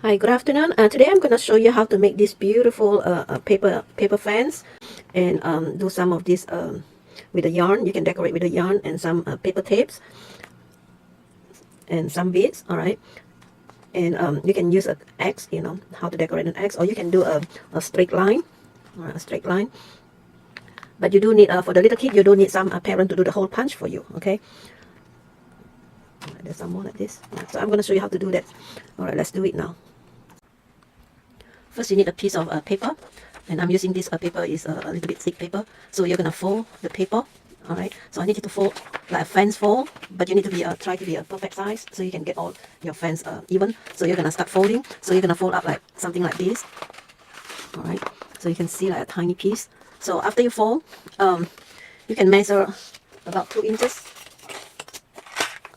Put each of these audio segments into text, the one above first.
Hi, good afternoon. Today I'm going to show you how to make these beautiful paper fans and do some of this with the yarn. You can decorate with the yarn and some paper tapes and some beads. All right, and you can use an X. You know how to decorate an X, or you can do a straight line, a straight line. But you do need for the little kid, you do need some parent to do the hole punch for you. Okay. There's some more like this. So I'm going to show you how to do that. All right, let's do it now. First, you need a piece of paper, and I'm using this paper is a little bit thick paper. So you're gonna fold the paper. All right. So I need you to fold like a fence fold, but you need to be try to be a perfect size so you can get all your fence even. So you're gonna start folding. So you're gonna fold up like something like this. All right. So you can see like a tiny piece. So after you fold, you can measure about 2 inches.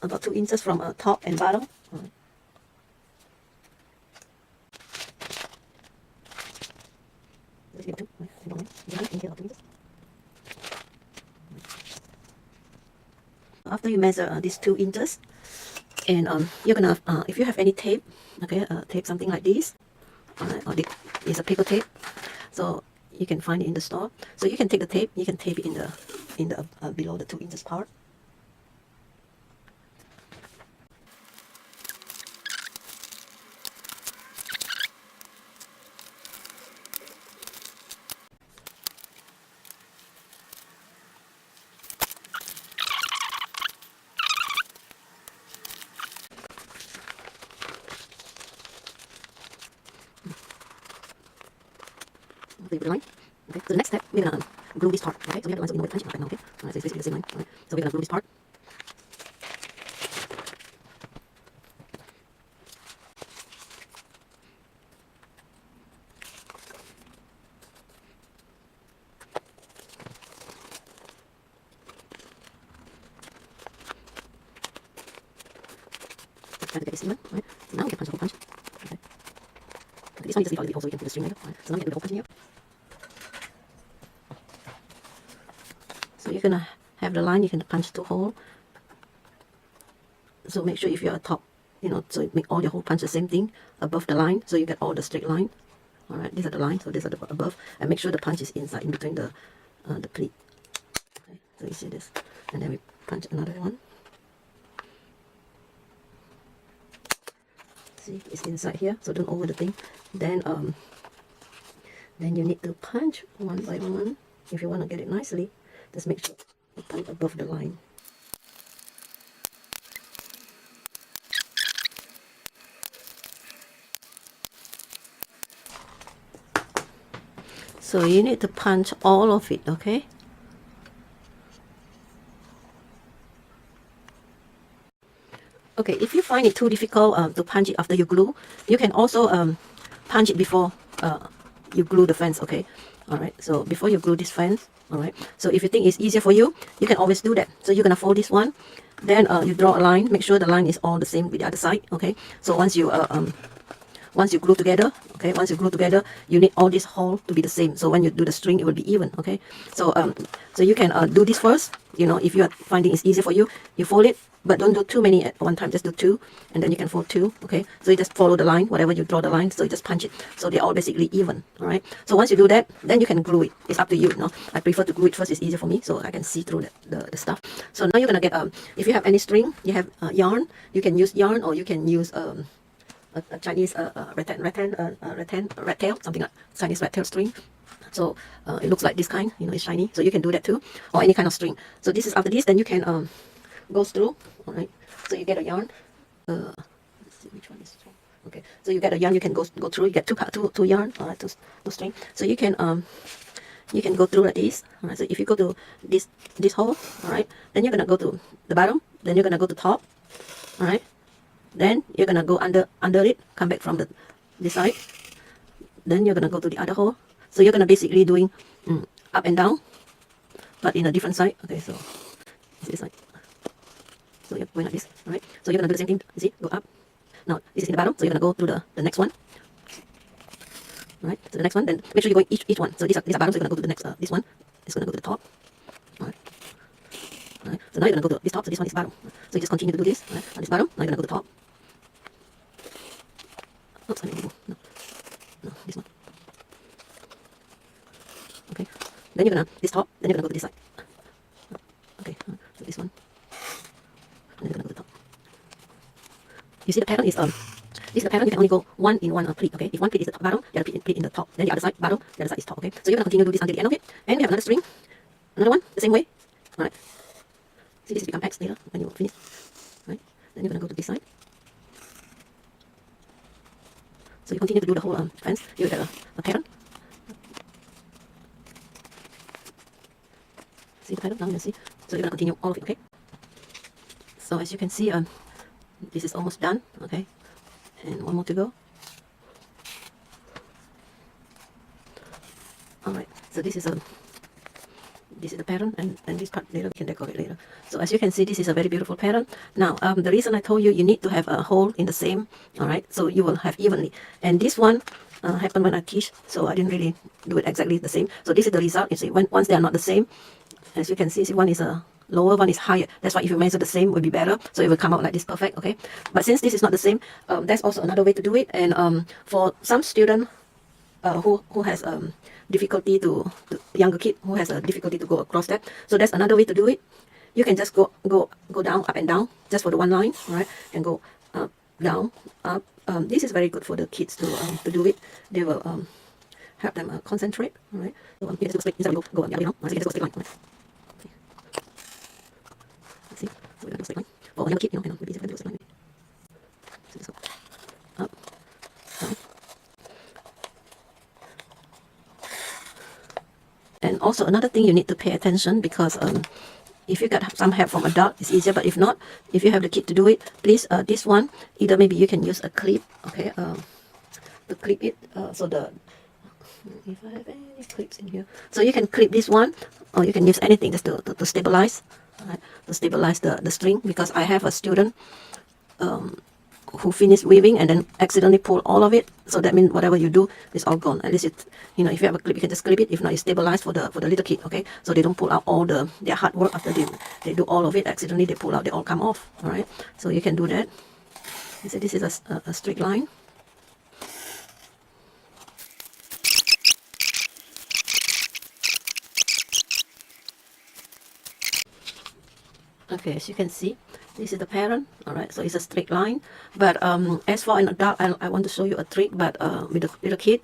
About 2 inches from top and bottom. All right. After you measure these 2 inches, and you're gonna if you have any tape, okay, tape something like this, or this is a paper tape, so you can find it in the store. So you can take the tape, you can tape it in the below the 2 inches part. The line. Okay, so the next step, we're gonna glue this part. Okay, so we have the line, so we know where to punch it right now. Okay, so it's basically the same line. All right, so we're gonna glue this part. Try to get this even. All right, so now we can punch the whole punch. Okay, this one you just leave a little bit also, you can put the string later. All right, so now we can do the whole punch in here. So you're gonna have the line, you can punch 2 holes. So make sure if you're top, you know, so make all your hole punch the same thing above the line, so you get all the straight line. All right, these are the lines, so these are the above, and make sure the punch is inside, in between the pleat. Okay, so you see this, and then we punch another one. See, it's inside here, so don't over the thing. Then you need to punch one by one. If you want to get it nicely, just make sure you punch above the line. So you need to punch all of it, okay? Okay, if you find it too difficult to punch it after you glue, you can also punch it before you glue the fence, okay? All right, so before you glue this fence, all right? So if you think it's easier for you, you can always do that. So you're gonna fold this one, then you draw a line, make sure the line is all the same with the other side, okay? So once you glue together, okay, once you glue together, you need all this hole to be the same. So when you do the string, it will be even, okay? So so you can do this first. You know, if you are finding it's easier for you, you fold it, but don't do too many at one time. Just do 2, and then you can fold 2, okay? So you just follow the line, whatever you draw the line. So you just punch it, so they're all basically even, all right? So once you do that, then you can glue it. It's up to you, you know. I prefer to glue it first. It's easier for me, so I can see through the stuff. So now you're gonna get if you have any string, you have yarn, you can use yarn, or you can use a Chinese red tail, something like Chinese red tail string. So it looks like this kind, you know, it's shiny. So you can do that too, or any kind of string. So this is after this, then you can go through. All right. So you get a yarn. Let's see which one is strong. Okay. So you get a yarn. You can go through. You get two yarn. All right, two string. So you can go through like this. All right. So if you go to this hole, all right, then you're gonna go to the bottom. Then you're gonna go to top. All right. Then you're gonna go under it, come back from this side. Then you're gonna go to the other hole. So you're gonna basically doing up and down, but in a different side. Okay, so this side. So you're going like this, all right? So you're gonna do the same thing. You see, go up. Now this is in the bottom, so you're gonna go to the next one. All right. So the next one, then make sure you're going each one. So these are bottom, so you're gonna go to the next this one. It's gonna go to the top. All right. All right. So now you're gonna go to this top. So this one is bottom. So you just continue to do this. All right. On this bottom, now you're gonna go to the top. Oops, I mean, no, no, this one. Okay, then you're gonna this top, then you're gonna go to this side. Okay, so this one, and then you're gonna go to the top. You see the pattern is this is the pattern. You can only go one in one pleat. Okay, if one pleat is the top bottom, the other pleat in the top. Then the other side bottom, the other side is top. Okay, so you're gonna continue to do this until the end of it. And we have another string, another one, the same way. All right. See, this become X later when you finish. Right. Then you're gonna go to this side. So you continue to do the whole fence. You get a pattern. See the pattern now. You can see. So you're gonna continue all of it. Okay. So as you can see, this is almost done. Okay. And one more to go. Alright, so this is the pattern, and this part later we can decorate later. So as you can see, this is a very beautiful pattern. Now the reason I told you need to have a hole in the same, alright, so you will have evenly. And this one happened when I teach, so I didn't really do it exactly the same. So this is the result. You see, once they are not the same, as you can see, one is a lower, one is higher. That's why if you measure the same, it will be better. So it will come out like this, perfect. Okay. But since this is not the same, that's also another way to do it. And for some student who has difficulty to younger kid who has a difficulty to go across that, so that's another way to do it. You can just go down, up and down, just for the one line, right? And go up, down, up. This is very good for the kids to do it. They will help them concentrate. All right. So you just go straight. Instead of go on the other, so you just go straight line. Right? See, so we're gonna go straight line. For a younger kid, maybe it's gonna do a straight line. So just go up, down. And also another thing you need to pay attention, because if you got some help from adult, it's easier. But if not, if you have the kid to do it, please this one either maybe you can use a clip, okay, to clip it. So the if I have any clips in here, so you can clip this one, or you can use anything just to stabilize, right? To stabilize the string. Because I have a student who finished weaving and then accidentally pull all of it. So that means whatever you do is all gone. At least it, if you have a clip, you can just clip it. If not, you stabilize for the little kid. Okay, so they don't pull out all their hard work after they do all of it. Accidentally they pull out, they all come off. All right, so you can do that. You see, this is a straight line. Okay, as you can see, this is the pattern. All right, so it's a straight line. But as for an adult, I want to show you a trick. But with the little kid,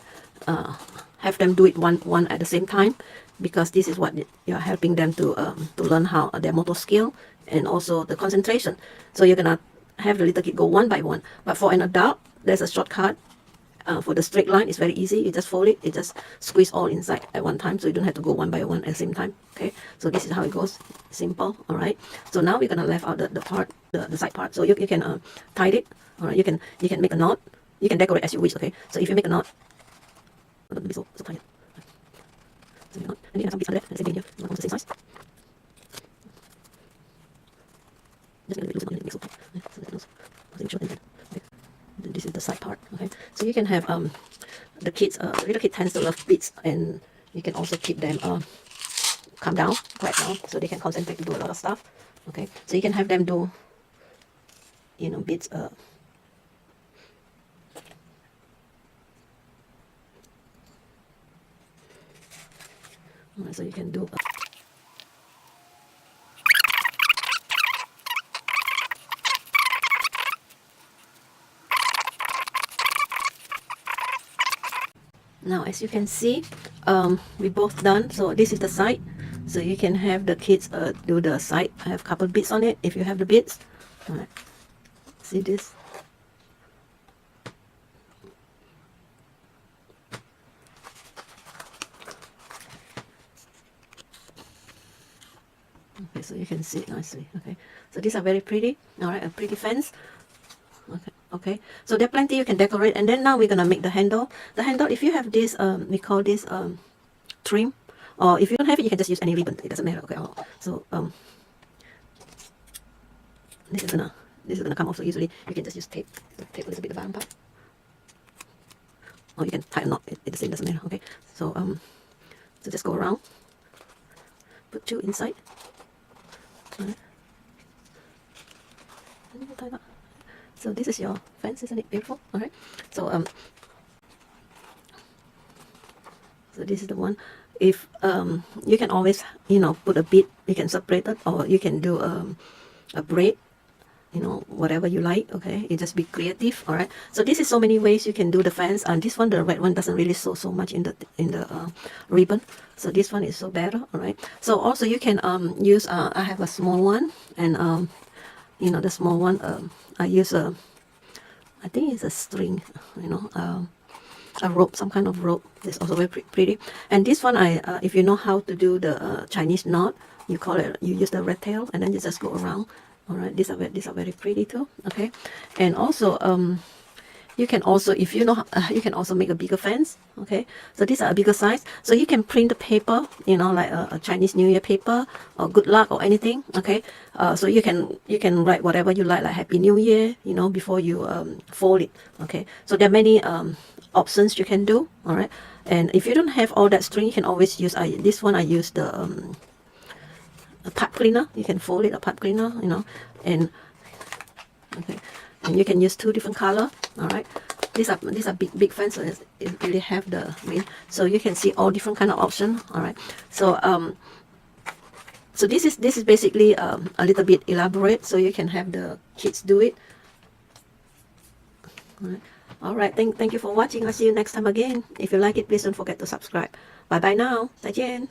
have them do it one at the same time, because this is what you're helping them to learn how their motor skill and also the concentration. So you're gonna have the little kid go one by one. But for an adult, there's a shortcut. For the straight line, it's very easy. You just fold it, you just squeeze all inside at one time, so you don't have to go one by one at the same time. Okay, so this is how it goes. Simple. All right, so now we're gonna left out the part, the side part. So you can tie it. All right, you can make a knot. You can decorate as you wish. Okay, so if you make a knot, don't be so tight. So you knot, and you have some bits on that, and same thing here. You want the same size. Just a little bit loose, not make so tight. So that's also short and okay. This is the side part. Okay, so you can have the kids, little kid tends to love beads, and you can also keep them calm down, quiet down, so they can concentrate to do a lot of stuff. Okay, so you can have them do beads. So you can do. Now, as you can see, we both done. So this is the side. So you can have the kids do the side. I have a couple bits on it if you have the bits. All right. See this? Okay, so you can see it nicely. Okay, so these are very pretty. All right, a pretty fence. Okay, so there are plenty you can decorate. And then now we're gonna make the handle. The handle, if you have this, we call this trim, or if you don't have it, you can just use any ribbon. It doesn't matter. Okay, so this is gonna come off. So usually you can just use tape to tape a little bit the bottom part, or you can tie a knot. It doesn't matter. Okay, so so just go around, put two inside. All right. And you can tie that. So this is your fence, isn't it beautiful? All right. So so this is the one. If you can always, you know, put a bit, you can separate it, or you can do a braid, you know, whatever you like. Okay, you just be creative. All right. So this is so many ways you can do the fence, and this one, the red one, doesn't really sew so much in the ribbon. So this one is so better. All right. So also you can use I have a small one, and you know, the small one, I use I think it's a string, you know, a rope, some kind of rope. It's also very pretty. And this one, if you know how to do the Chinese knot, you use the red tail, and then you just go around. All right, these are very pretty too. Okay, and also you can also, if you know, you can also make a bigger fence. Okay, so these are a bigger size, so you can print the paper, you know, like a Chinese New Year paper or good luck or anything. Okay, so you can write whatever you like Happy New Year, you know, before you fold it. Okay, so there are many options you can do. All right, and if you don't have all that string, you can always use this one. I use the a pipe cleaner. You can fold it, a pipe cleaner, you know, and okay. And you can use 2 different color. All right, these are big fans, so it really have the green, so you can see all different kind of option. All right, so so this is basically a little bit elaborate, so you can have the kids do it. All right, thank you for watching. I'll see you next time again. If you like it, please don't forget to subscribe. Bye bye now. 再见.